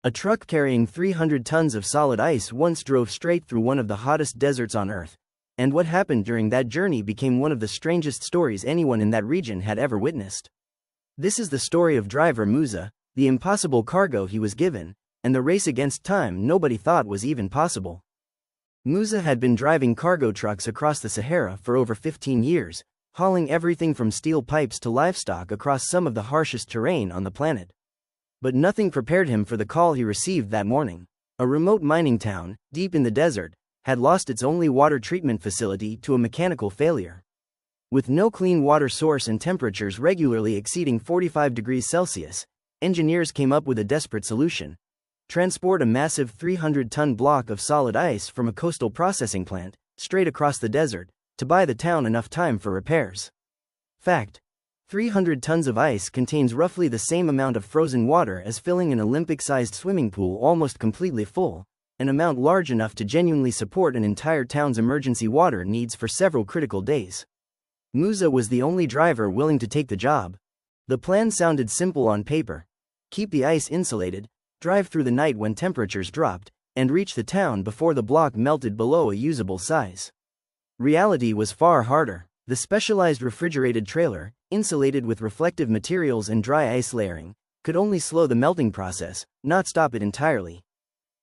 A truck carrying 300 tons of solid ice once drove straight through one of the hottest deserts on Earth, and what happened during that journey became one of the strangest stories anyone in that region had ever witnessed. This is the story of Driver Musa, the impossible cargo he was given, and the race against time nobody thought was even possible. Musa had been driving cargo trucks across the Sahara for over 15 years, hauling everything from steel pipes to livestock across some of the harshest terrain on the planet. But nothing prepared him for the call he received that morning. A remote mining town, deep in the desert, had lost its only water treatment facility to a mechanical failure. With no clean water source and temperatures regularly exceeding 45 degrees Celsius, engineers came up with a desperate solution: transport a massive 300-ton block of solid ice from a coastal processing plant, straight across the desert, to buy the town enough time for repairs. Fact: 300 tons of ice contains roughly the same amount of frozen water as filling an Olympic-sized swimming pool almost completely full, an amount large enough to genuinely support an entire town's emergency water needs for several critical days. Musa was the only driver willing to take the job. The plan sounded simple on paper: keep the ice insulated, drive through the night when temperatures dropped, and reach the town before the block melted below a usable size. Reality was far harder. The specialized refrigerated trailer, insulated with reflective materials and dry ice layering, could only slow the melting process, not stop it entirely.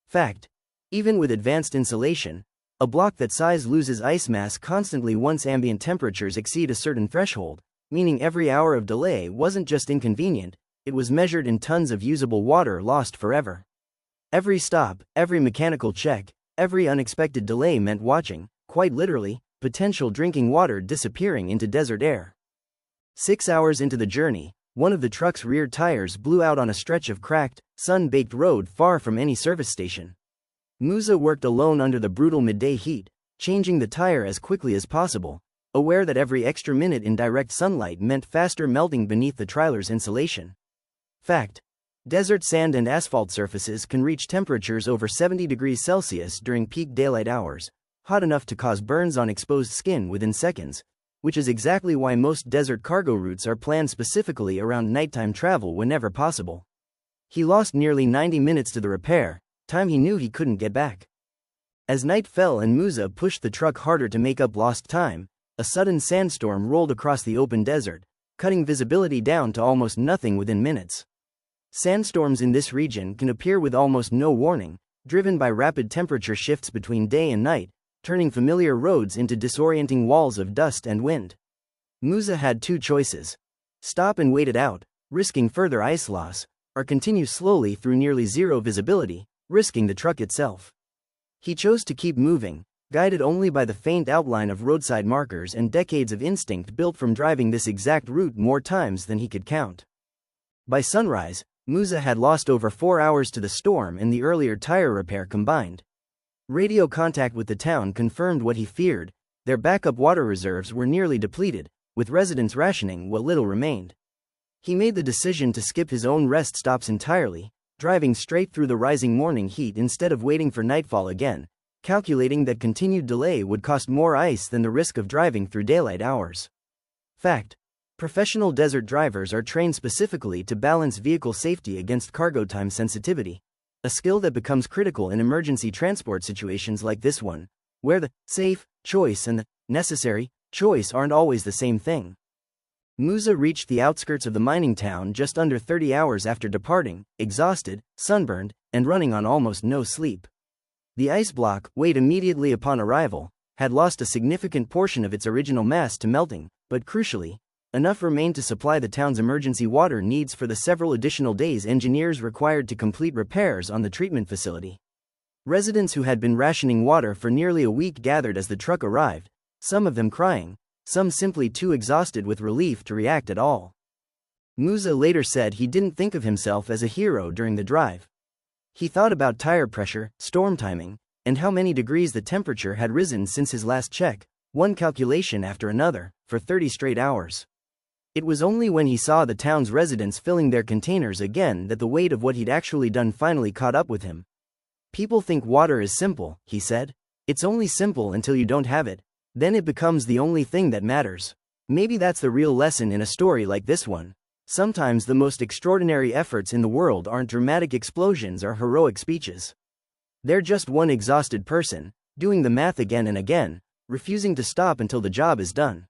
Fact: even with advanced insulation, a block that size loses ice mass constantly once ambient temperatures exceed a certain threshold, meaning every hour of delay wasn't just inconvenient, it was measured in tons of usable water lost forever. Every stop, every mechanical check, every unexpected delay meant watching, quite literally, potential drinking water disappearing into desert air. 6 hours into the journey, one of the truck's rear tires blew out on a stretch of cracked, sun-baked road far from any service station. Musa worked alone under the brutal midday heat, changing the tire as quickly as possible, aware that every extra minute in direct sunlight meant faster melting beneath the trailer's insulation. Fact: desert sand and asphalt surfaces can reach temperatures over 70 degrees Celsius during peak daylight hours, hot enough to cause burns on exposed skin within seconds, which is exactly why most desert cargo routes are planned specifically around nighttime travel whenever possible. He lost nearly 90 minutes to the repair, time he knew he couldn't get back. As night fell and Musa pushed the truck harder to make up lost time, a sudden sandstorm rolled across the open desert, cutting visibility down to almost nothing within minutes. Sandstorms in this region can appear with almost no warning, driven by rapid temperature shifts between day and night, turning familiar roads into disorienting walls of dust and wind. Musa had two choices: stop and wait it out, risking further ice loss, or continue slowly through nearly zero visibility, risking the truck itself. He chose to keep moving, guided only by the faint outline of roadside markers and decades of instinct built from driving this exact route more times than he could count. By sunrise, Musa had lost over 4 hours to the storm and the earlier tire repair combined. Radio contact with the town confirmed what he feared: their backup water reserves were nearly depleted, with residents rationing what little remained. He made the decision to skip his own rest stops entirely, driving straight through the rising morning heat instead of waiting for nightfall again, calculating that continued delay would cost more ice than the risk of driving through daylight hours. Fact: professional desert drivers are trained specifically to balance vehicle safety against cargo time sensitivity, a skill that becomes critical in emergency transport situations like this one, where the safe choice and the necessary choice aren't always the same thing. Musa reached the outskirts of the mining town just under 30 hours after departing, exhausted, sunburned, and running on almost no sleep. The ice block, weighed immediately upon arrival, had lost a significant portion of its original mass to melting, but crucially, enough remained to supply the town's emergency water needs for the several additional days engineers required to complete repairs on the treatment facility. Residents who had been rationing water for nearly a week gathered as the truck arrived, some of them crying, some simply too exhausted with relief to react at all. Musa later said he didn't think of himself as a hero during the drive. He thought about tire pressure, storm timing, and how many degrees the temperature had risen since his last check, one calculation after another, for 30 straight hours. It was only when he saw the town's residents filling their containers again that the weight of what he'd actually done finally caught up with him. "People think water is simple," he said. "It's only simple until you don't have it. Then it becomes the only thing that matters." Maybe that's the real lesson in a story like this one. Sometimes the most extraordinary efforts in the world aren't dramatic explosions or heroic speeches. They're just one exhausted person, doing the math again and again, refusing to stop until the job is done.